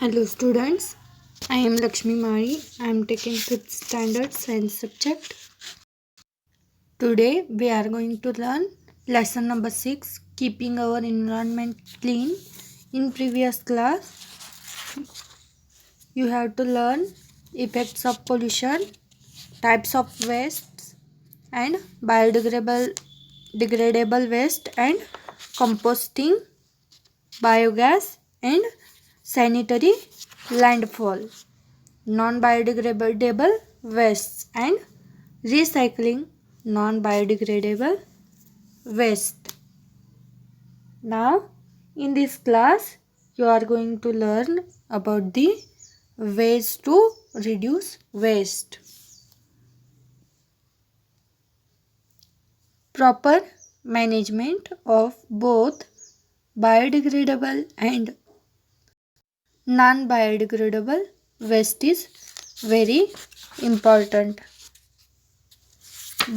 Hello students, I am Lakshmi Mari. I am taking 5th standard science subject. Today we are going to learn lesson number 6, keeping our environment clean. In previous class you have to learn effects of pollution, types of wastes and biodegradable waste and composting, biogas and sanitary landfall, non-biodegradable wastes and recycling non-biodegradable waste. Now in this class you are going to learn about the ways to reduce waste. Proper management of both biodegradable and non-biodegradable waste is very important.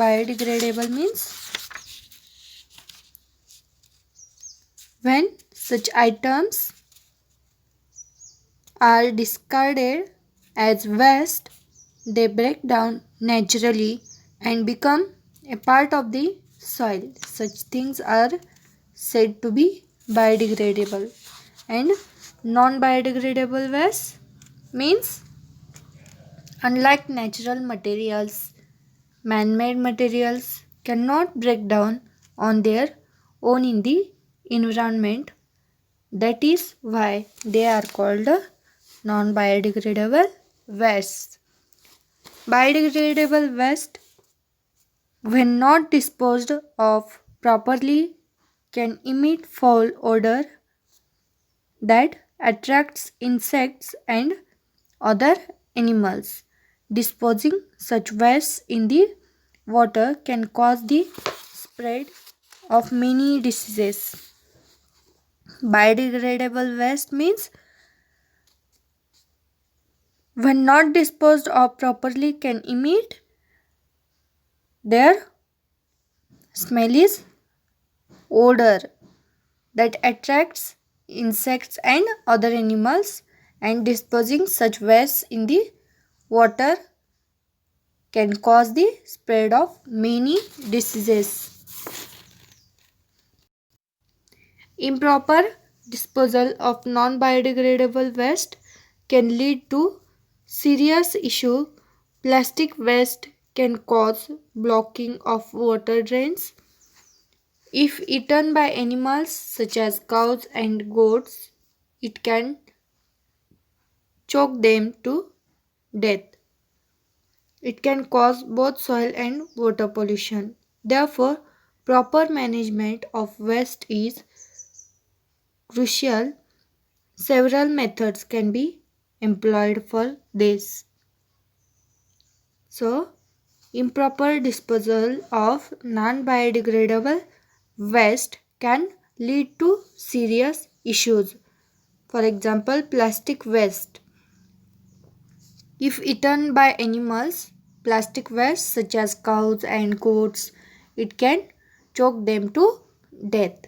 Biodegradable means when such items are discarded as waste, they break down naturally and become a part of the soil. Such things are said to be biodegradable. And non-biodegradable waste means unlike natural materials, man-made materials cannot break down on their own in the environment. That is why they are called non-biodegradable waste. Biodegradable waste, when not disposed of properly, can emit foul odor that attracts insects and other animals. Disposing such waste in the water can cause the spread of many diseases. Biodegradable waste means when not disposed of properly can emit their smell is odor that attracts insects and other animals, and disposing such waste in the water can cause the spread of many diseases. Improper disposal of non-biodegradable waste can lead to serious issue. Plastic waste can cause blocking of water drains. If eaten by animals such as cows and goats, it can choke them to death. It can cause both soil and water pollution. Therefore, proper management of waste is crucial. Several methods can be employed for this. So, improper disposal of non-biodegradable waste can lead to serious issues. For example, plastic waste. If eaten by animals, plastic waste such as cows and goats, it can choke them to death.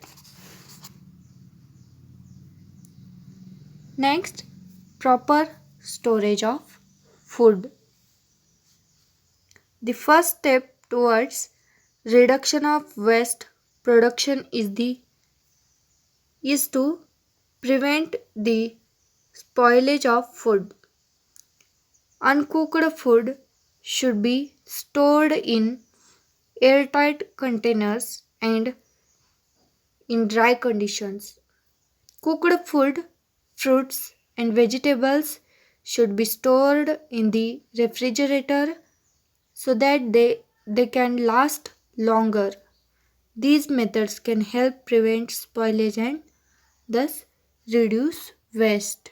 Next, proper storage of food. The first step towards reduction of waste production is to prevent the spoilage of food. Uncooked food should be stored in airtight containers and in dry conditions. Cooked food, fruits and vegetables should be stored in the refrigerator so that they can last longer. These methods can help prevent spoilage and thus reduce waste.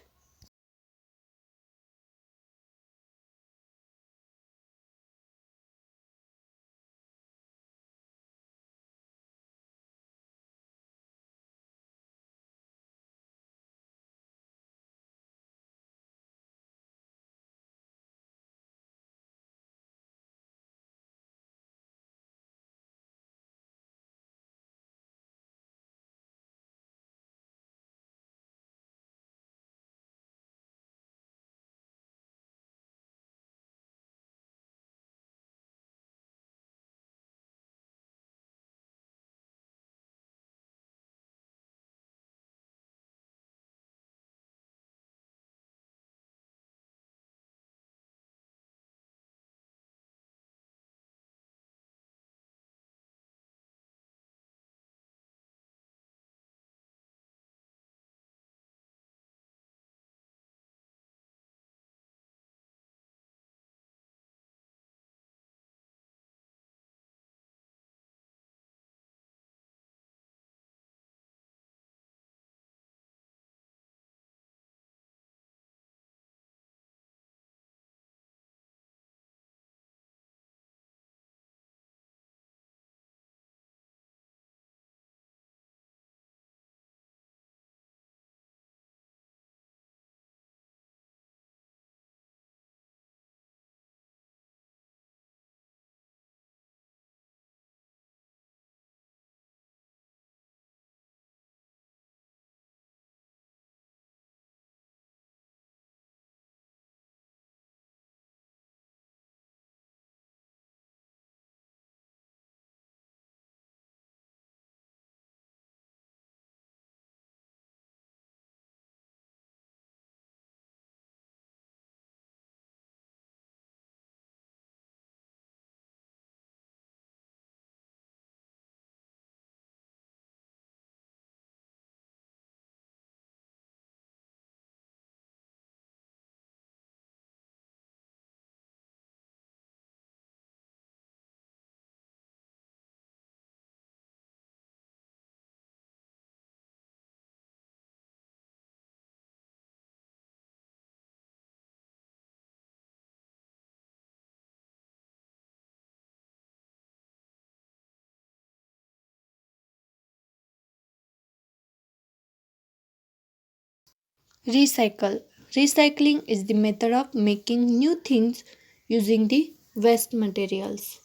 Recycle. Recycling is the method of making new things using the waste materials.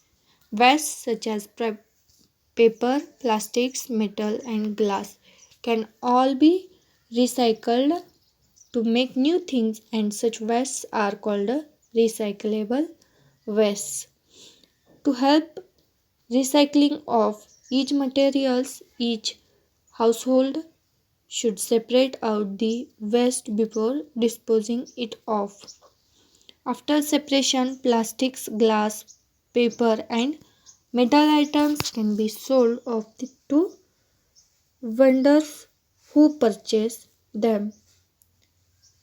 Waste such as paper, plastics, metal, and glass can all be recycled to make new things, and such wastes are called recyclable wastes. To help recycling of each materials, each household should separate out the waste before disposing it off. After separation, plastics, glass, paper, and metal items can be sold off to vendors who purchase them.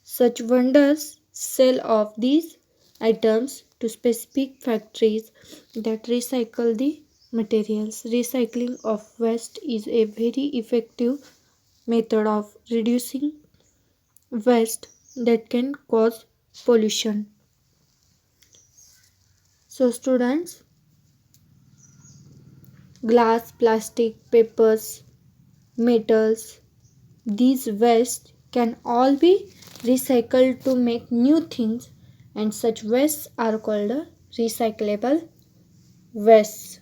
Such vendors sell off these items to specific factories that recycle the materials. Recycling of waste is a very effective method of reducing waste that can cause pollution. So, students, glass, plastic, papers, metals, these waste can all be recycled to make new things, and such wastes are called recyclable wastes.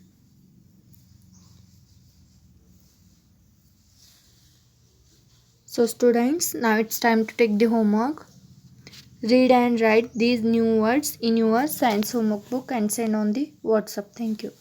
So, students, now it's time to take the homework. Read and write these new words in your science homework book and send on the WhatsApp. Thank you.